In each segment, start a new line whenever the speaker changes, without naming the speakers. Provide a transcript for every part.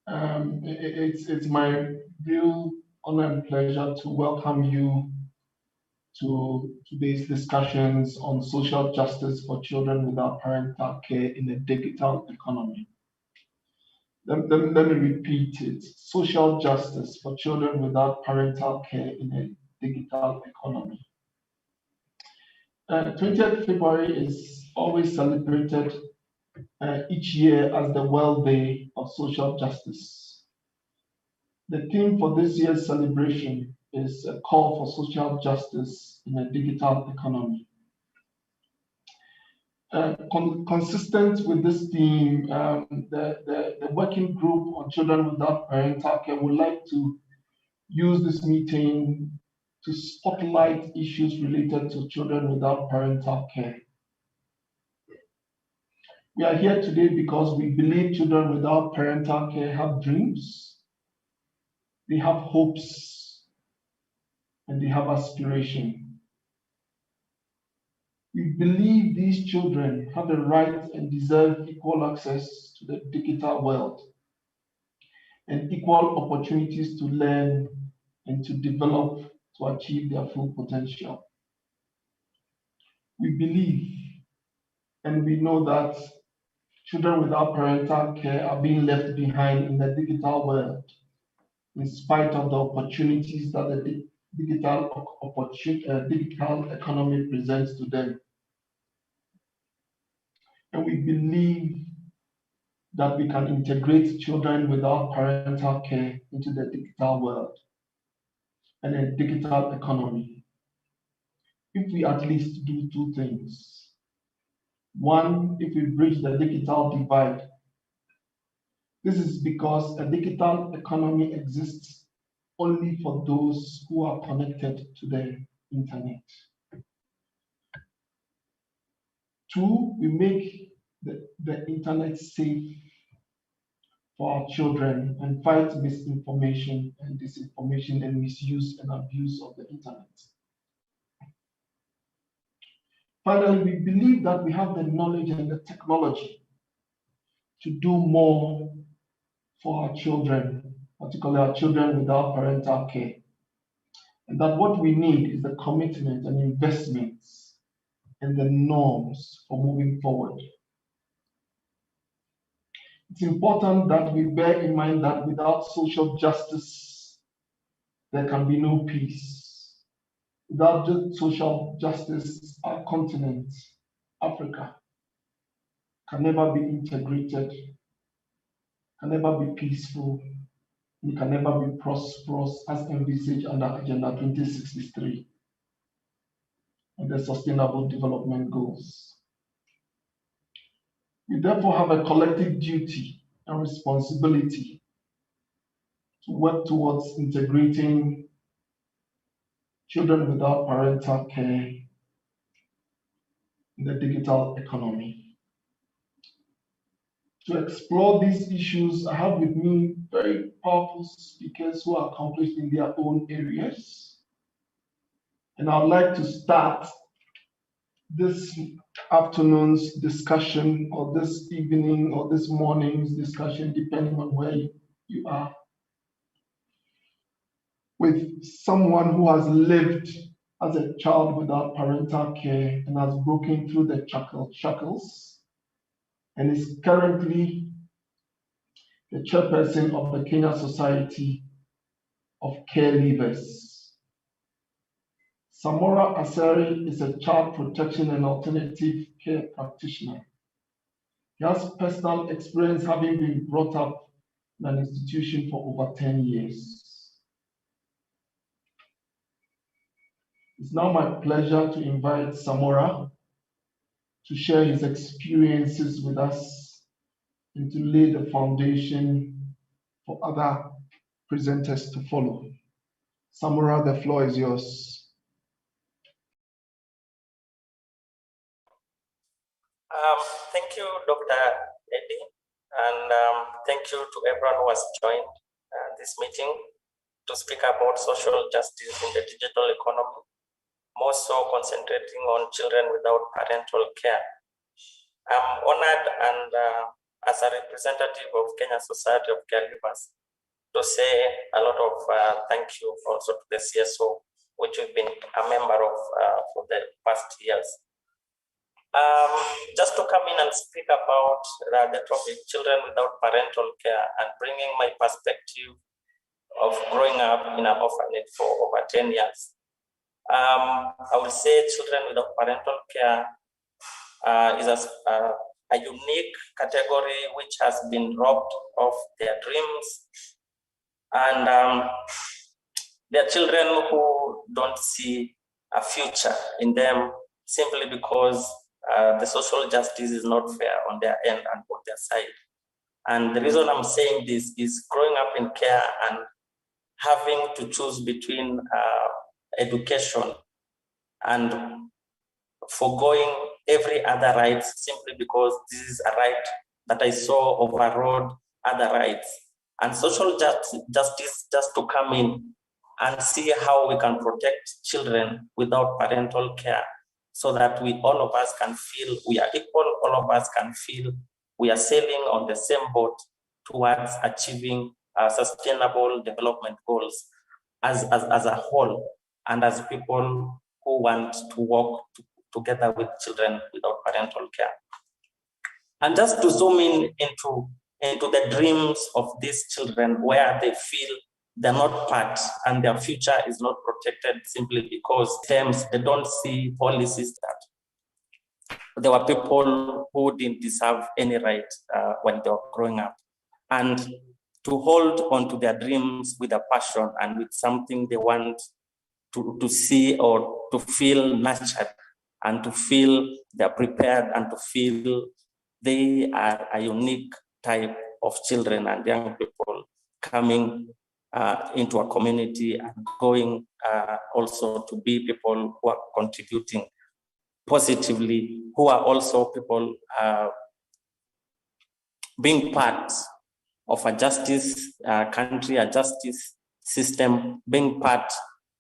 It's my real honor and pleasure to welcome you to today's discussions on social justice for children without parental care in a digital economy. Let me repeat it. Social justice for children without parental care in a digital economy. 20th February is always celebrated each year as the World Day of Social Justice. The theme for this year's celebration is a call for social justice in a digital economy. Consistent with this theme, the working group on children without parental care would like to use this meeting to spotlight issues related to children without parental care. We are here today because we believe children without parental care have dreams, they have hopes, and they have aspiration. We believe these children have the right and deserve equal access to the digital world and equal opportunities to learn and to develop to achieve their full potential. We believe and we know that children without parental care are being left behind in the digital world in spite of the opportunities that the digital economy presents to them. And we believe that we can integrate children without parental care into the digital world and a digital economy if we at least do two things. One, if we bridge the digital divide. This is because a digital economy exists only for those who are connected to the internet. Two, we make the internet safe for our children and fight misinformation and disinformation and misuse and abuse of the internet. Finally, we believe that we have the knowledge and the technology to do more for our children, particularly our children without parental care. And that what we need is the commitment and investments and the norms for moving forward. It's important that we bear in mind that without social justice, there can be no peace. Without social justice, our continent, Africa, can never be integrated, can never be peaceful, and can never be prosperous as envisaged under Agenda 2063 and the Sustainable Development Goals. We therefore have a collective duty and responsibility to work towards integrating children without parental care in the digital economy. To explore these issues, I have with me very powerful speakers who are accomplished in their own areas. And I'd like to start this afternoon's discussion, or this evening, or this morning's discussion, depending on where you are, with someone who has lived as a child without parental care and has broken through the shackles and is currently the chairperson of the Kenya Society of Caregivers. Samora Asari is a child protection and alternative care practitioner. He has personal experience having been brought up in an institution for over 10 years. It's now my pleasure to invite Samora to share his experiences with us and to lay the foundation for other presenters to follow. Samora, the floor is yours.
Thank you, Dr. Eddie, and thank you to everyone who has joined this meeting to speak about social justice in the digital economy, more so concentrating on children without parental care. I'm honored and as a representative of Kenya Society of Caregivers, to say a lot of thank you also to the CSO, which we've been a member of for the past years. Just to come in and speak about the topic, children without parental care, and bringing my perspective of growing up in an orphanage for over 10 years. I would say children without parental care is a unique category which has been robbed of their dreams, and they're children who don't see a future in them simply because the social justice is not fair on their end and on their side. And the reason I'm saying this is growing up in care and having to choose between education and foregoing every other right simply because this is a right that I saw overrode other rights. And social justice just to come in and see how we can protect children without parental care, so that all of us can feel we are equal, all of us can feel we are sailing on the same boat towards achieving sustainable development goals as a whole, and as people who want to work together with children without parental care. And just to zoom in into the dreams of these children, where they feel they're not part and their future is not protected simply because they don't see policies that there were people who didn't deserve any right when they were growing up. And to hold on to their dreams with a passion and with something they want to see or to feel nurtured, and to feel they're prepared, and to feel they are a unique type of children and young people coming into a community and going also to be people who are contributing positively, who are also people being part of a justice country, a justice system, being part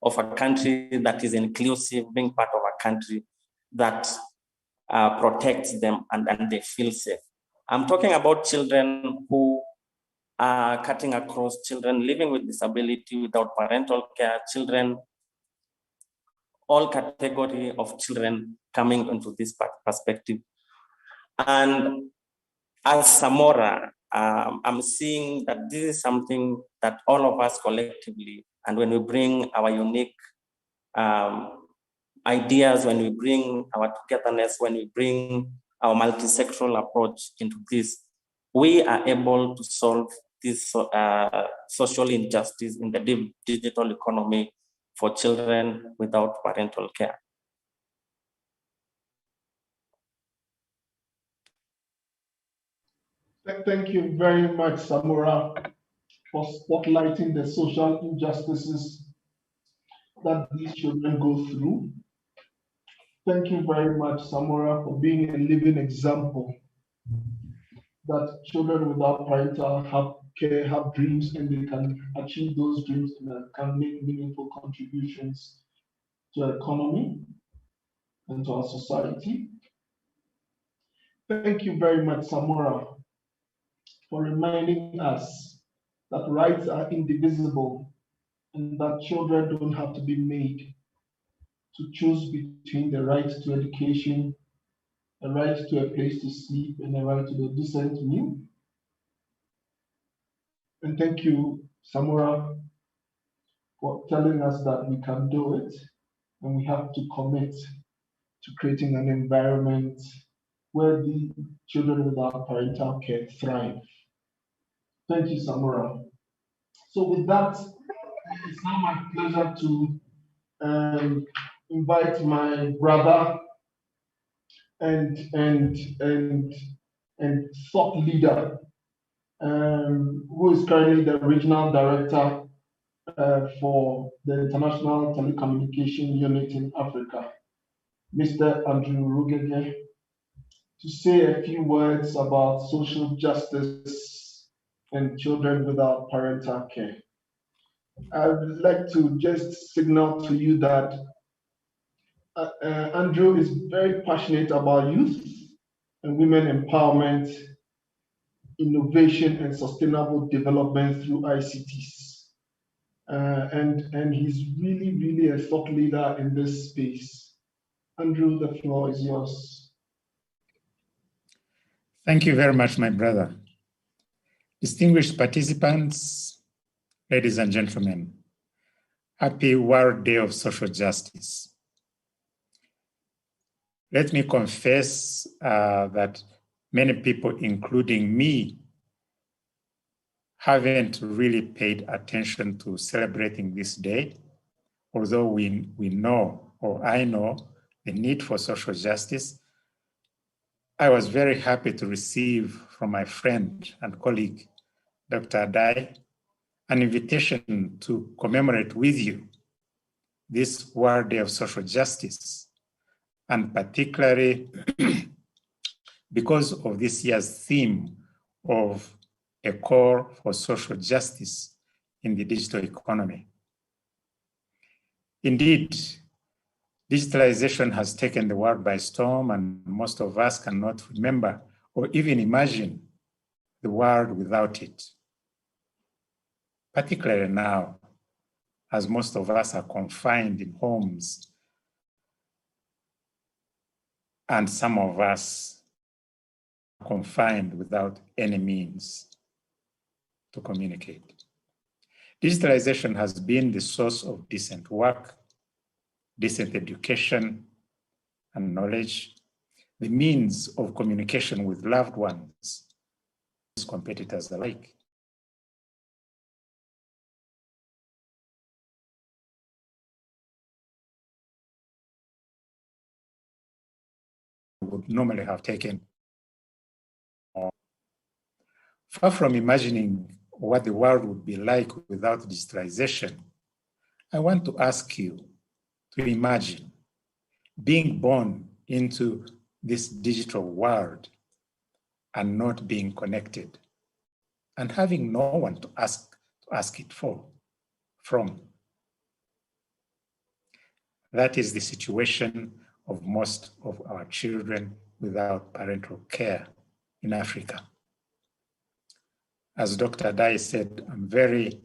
of a country that is inclusive, being part of a country that protects them and they feel safe. I'm talking about children who are cutting across, children living with disability without parental care, children, all category of children coming into this perspective. And as Samora, I'm seeing that this is something that all of us collectively, and when we bring our unique ideas, when we bring our togetherness, when we bring our multisectoral approach into this, we are able to solve this social injustice in the digital economy for children without parental care.
Thank you very much, Samora, for spotlighting the social injustices that these children go through. Thank you very much, Samora, for being a living example that children without parental care have dreams, and they can achieve those dreams and can make meaningful contributions to our economy and to our society. Thank you very much, Samora, for reminding us that rights are indivisible and that children don't have to be made to choose between the right to education, a right to a place to sleep, and a right to a decent meal. And thank you, Samora, for telling us that we can do it, and we have to commit to creating an environment where the children without parental care thrive. Thank you, Samora. So with that, it's now my pleasure to invite my brother and thought leader, who is currently the regional director for the International Telecommunication Unit in Africa, Mr. Andrew Rugege, to say a few words about social justice and children without parental care. I would like to just signal to you that Andrew is very passionate about youth and women empowerment innovation and sustainable development through ICTs. And he's really a thought leader in this space. Andrew, the floor is yours.
Thank you very much, my brother. Distinguished participants, ladies and gentlemen, happy World Day of Social Justice. Let me confess that many people, including me, haven't really paid attention to celebrating this day, although we know, or I know, the need for social justice. I was very happy to receive from my friend and colleague, Dr. Adai, an invitation to commemorate with you this World Day of Social Justice, and particularly because of this year's theme of a call for social justice in the digital economy. Indeed, digitalization has taken the world by storm, and most of us cannot remember or even imagine the world without it. Particularly now, as most of us are confined in homes, and some of us are confined without any means to communicate. Digitalization has been the source of decent work, decent education and knowledge, the means of communication with loved ones, competitors alike. Would normally have taken. Far from imagining what the world would be like without digitalization, I want to ask you to imagine being born into this digital world and not being connected, and having no one to ask it from. That is the situation of most of our children without parental care in Africa. As Dr. Dai said, I'm very